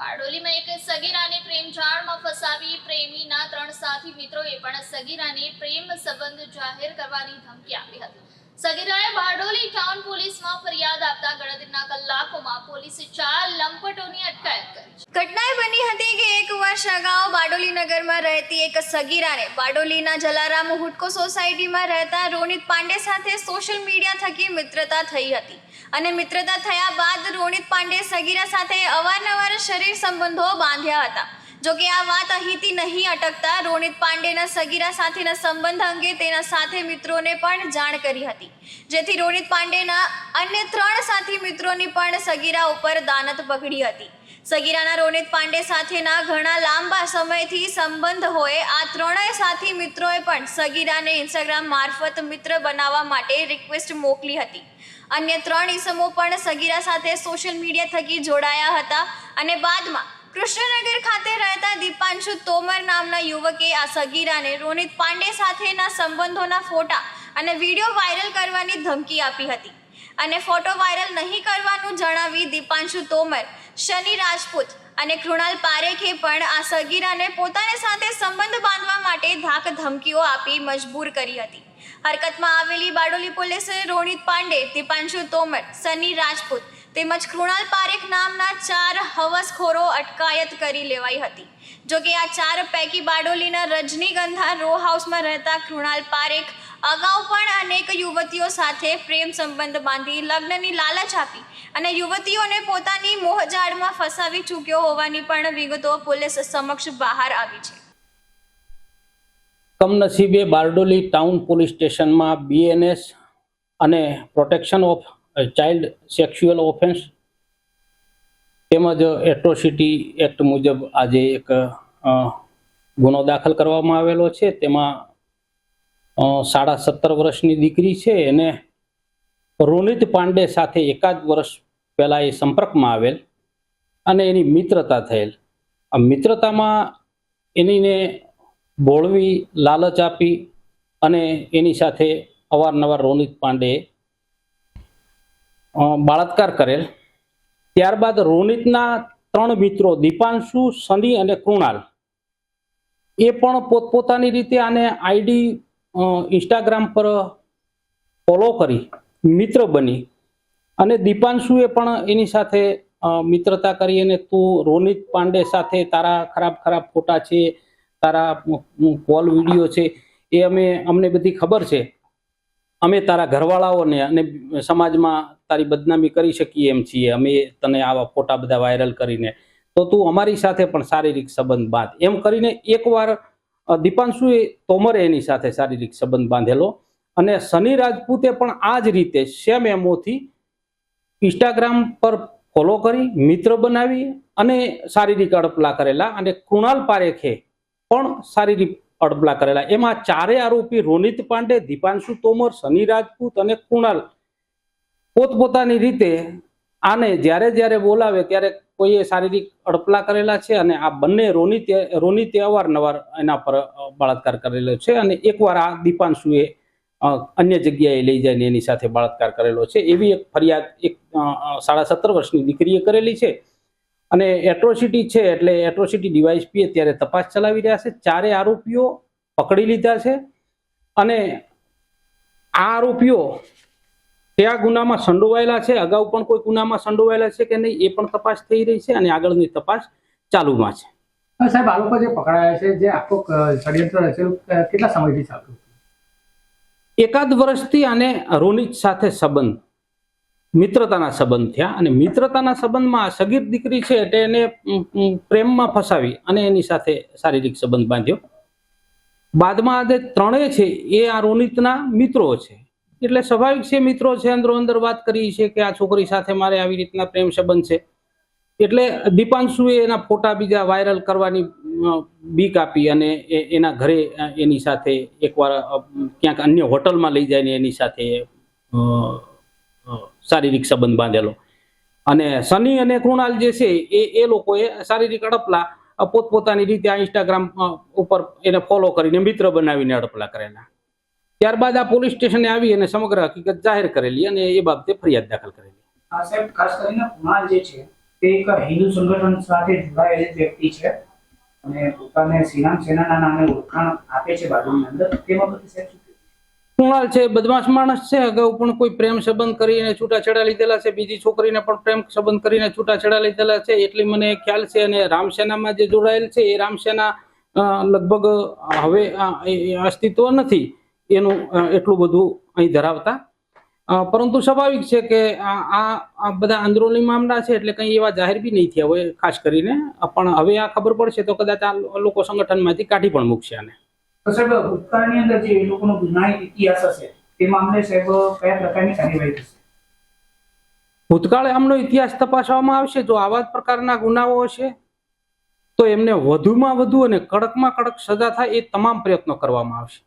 બારડોલીમાં એક સગીરાને પ્રેમ જાળમાં ફસાવી પ્રેમીના 3 સાથી મિત્રોએ પણ સગીરાને પ્રેમ સંબંધ જાહેર કરવાની ધમકી આપી હતી. સગીરાએ બારડોલી ટાઉન પોલીસમાં ફરિયાદ આપતા ગણતરીના કલાકોમાં પોલીસે 4 લંપટોની અટકાયત કરી. ઘટના બની હતી કે 1 વર્ષ અગાઉ બારડોલી નગરમાં રહેતી એક સગીરાને બારડોલીના જલારામ હુડકો સોસાયટીમાં રહેતા રોનિત પાંડે સાથે સોશિયલ મીડિયા થકી મિત્રતા થઈ હતી અને મિત્રતા થયા બાદ રોનિત પાંડે સગીરા સાથે અવારનવાર શરીર સંબંધો બાંધ્યા હતા. જો કે આ વાત અહીંથી નહીં અટકતા રોનિત પાંડેના સગીરા સાથેના સંબંધ અંગે તેના સાથે મિત્રોને પણ જાણ કરી હતી, જેથી રોનિત પાંડેના અન્ય 3 સાથી મિત્રોની પણ સગીરા ઉપર દાનત પકડી હતી. સગીરાના રોનિત પાંડે સાથેના ઘણા લાંબા સમયથી સંબંધ હોય આ 3 સાથી મિત્રોએ પણ સગીરાને ઇન્સ્ટાગ્રામ મારફત મિત્ર બનાવવા માટે રિક્વેસ્ટ મોકલી હતી. અન્ય 3 ઈસમો પણ સગીરા સાથે સોશિયલ મીડિયા થકી જોડાયા હતા અને બાદમાં કૃષ્ણનગર ખાતે રહેતા દીપાંશુ તોમર નામના યુવકે આ સગીરાને રોનિત પાંડે સાથેના સંબંધોના ફોટા અને વિડીયો વાયરલ કરવાની ધમકી આપી હતી અને ફોટો વાયરલ નહીં કરવાનું જણાવી દીપાંશુ તોમર, શનિ રાજપૂત અને કૃણાલ પારેખે પણ આ સગીરાને પોતાની સાથે સંબંધ બાંધવા માટે ધાક ધમકીઓ આપી મજબૂર કરી હતી. હરકતમાં આવેલી બારડોલી પોલીસે રોનિત પાંડે, દીપાંશુ તોમર, શનિ રાજપૂત તેમજ કૃણાલ પારેખ નામના 4 હવસખોરો અટકાયત કરી લેવાઈ હતી. જોકે આ 4 પૈકી બારડોલીના રજનીગંધા રો હાઉસમાં રહેતા કૃણાલ પારેખ અગાઉ પણ અનેક યુવતીઓ સાથે પ્રેમ સંબંધ બાંધી લગ્નની લાલચ આપી અને યુવતીઓને પોતાની મોહજાળમાં ફસાવી ચૂક્યો હોવાની પણ વિગતો પોલીસ સમક્ષ બહાર આવી છે. કમનસીબે બારડોલી ટાઉન પોલીસ સ્ટેશનમાં BNS અને protection of child sexual offence તેમજ એટ્રોસિટી એક્ટ મુજબ આજે એક ગુનો દાખલ કરવામાં આવેલો છે. તેમાં 17.5 વર્ષની દીકરી છે એને રોનિત પાંડે સાથે એકાદ વર્ષ પહેલાં એ સંપર્કમાં આવેલ અને એની મિત્રતા થયેલ. આ મિત્રતામાં એનીને બોળવી, લાલચ આપી અને એની સાથે અવારનવાર રોનિત પાંડે બળાત્કાર કરેલ. ત્યારબાદ રોનિતના 3 મિત્રો દીપાંશુ, શનિ અને કૃણાલ એ પણ પોતપોતાની રીતે આને આઈડી ઇન્સ્ટાગ્રામ પર ફોલો કરી મિત્ર બની અને દીપાંશુએ પણ એની સાથે મિત્રતા કરી અને તું રોનિત પાંડે સાથે તારા ખરાબ ફોટા છે, તારા કોલ વિડીયો છે એ અમને બધી ખબર છે, અમે તારા ઘરવાળાઓને અને સમાજમાં તારી બદનામી કરી શકીએ એમ છીએ, અમે તને આવા ફોટા બધા વાયરલ કરીને, તો તું અમારી સાથે પણ શારીરિક સંબંધ બાંધ એમ કરીને એકવાર દીપાંશુએ તોમરે એની સાથે શારીરિક સંબંધ બાંધેલો અને શનિ રાજપૂતે પણ આ જ રીતે સેમ એમોથી ઇન્સ્ટાગ્રામ પર ફોલો કરી મિત્ર બનાવી અને શારીરિક અડપલા કરેલા અને કૃણાલ પારેખે પણ શારીરિક અડપલા કરેલા. એમાં 4 આરોપી રોનિત પાંડે, દીપાંશુ તોમર, શનિ રાજપૂત અને કૃણાલ પોતપોતાની રીતે આને જ્યારે બોલાવે ત્યારે કોઈએ શારીરિક અડપલા કરેલા છે અને આ બંને રોનિતે અવારનવાર એના પર બળાત્કાર કરેલો છે અને એકવાર આ દીપાંશુએ અન્ય જગ્યાએ લઈ જઈને એની સાથે બળાત્કાર કરેલો છે. એવી એક ફરિયાદ એક 17.5 વર્ષની દીકરીએ કરેલી છે અને એટ્રોસિટી છે એટલે એટ્રોસિટી ડીવાયએસપી અત્યારે તપાસ ચલાવી રહ્યા છે. 4 આરોપીઓ પકડી લીધા છે અને આ આરોપીઓ કયા ગુનામાં સંડોવાયેલા છે, અગાઉ પણ કોઈ ગુનામાં સંડોવાયેલા છે કે નહીં એ પણ તપાસ થઈ રહી છે અને આગળની તપાસ ચાલુમાં છે. સાહેબ, આ લોકો જે પકડાયા છે, જે આખો ષડયંત્ર રચેલું કેટલા સમયથી ચાલતું? એકાદ વર્ષથી આને રોનિત સાથે સંબંધ, મિત્રતાના સંબંધ થયા અને મિત્રતાના સંબંધમાં સગીર દીકરી છે એટલે એને પ્રેમમાં ફસાવી અને એની સાથે શારીરિક સંબંધ બાંધ્યો. બાદમાં આ 3 છે એ આ રોનિતના મિત્રો છે એટલે સ્વાભાવિક છે, મિત્રો છે, અંદર વાત કરી છે કે આ છોકરી સાથે મારે આવી રીતના પ્રેમ સંબંધ છે એટલે દીપાંશુએ એના ફોટા બીજા વાયરલ કરવાની બીક આપી અને એના ઘરે એની સાથે એકવાર ક્યાંક અન્ય હોટલમાં લઈ જઈને એની સાથે શારીરિક સંબંધ બાંધેલો અને શનિ અને કૃણાલ જે છે એ લોકોએ શારીરિક અડપલા પોતપોતાની રીતે આ ઇન્સ્ટાગ્રામ ઉપર એને ફોલો કરીને મિત્ર બનાવીને અડપલા કરેલા. ત્યારબાદ આ પોલીસ સ્ટેશને આવી અને સમગ્ર હકીકત જાહેર કરેલી અને એ બાબતે ફરિયાદ દાખલ કરેલી. સાહેબ, ખાસ કરીને કૃણાલ જે છે તે એક હિન્દુ સંગઠન સાથે જોડાયેલ વ્યક્તિ છે અને પોતાને શ્રીરામ સેનાના નામે ઓળખાણ આપે છે બાજુની અંદર. તે બાબતે સાહેબ શું કહેવું? કૃણાલ છે બદમાશ માણસ છે, અગાઉ પણ કોઈ પ્રેમ સંબંધ કરીને છૂટાછેડા લીધેલા છે, બીજી છોકરીને પણ પ્રેમ સંબંધ કરીને છૂટાછેડા લીધેલા છે એટલી મને ખ્યાલ છે. અને રામસેનામાં જે જોડાયેલ છે એ રામસેના લગભગ હવે અસ્તિત્વ નથી એનું એટલું બધું અહીં ધરાવતા, પરંતુ સ્વાભાવિક છે કે આ બધા અંદરૂની મામલા છે એટલે કંઈ એવા જાહેર બી નહીં થયા હોય ખાસ કરીને. પણ હવે આ ખબર પડશે તો કદાચ આ લોકો સંગઠનમાંથી કાઢી પણ મૂકશે આને. તો સાહેબ ભૂતકાળની અંદર જે એ લોકોનો ગુનાહિત ઇતિહાસ હશે તે મામલે સાહેબ કયા પ્રકારની કાર્યવાહી થશે? ભૂતકાળે આમનો ઇતિહાસ તપાસવામાં આવશે. જો આવા જ પ્રકારના ગુનાઓ હશે તો એમને વધુમાં વધુ અને કડકમાં કડક સજા થાય એ તમામ પ્રયત્નો કરવામાં આવશે.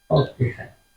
ઓકે સાહેબ.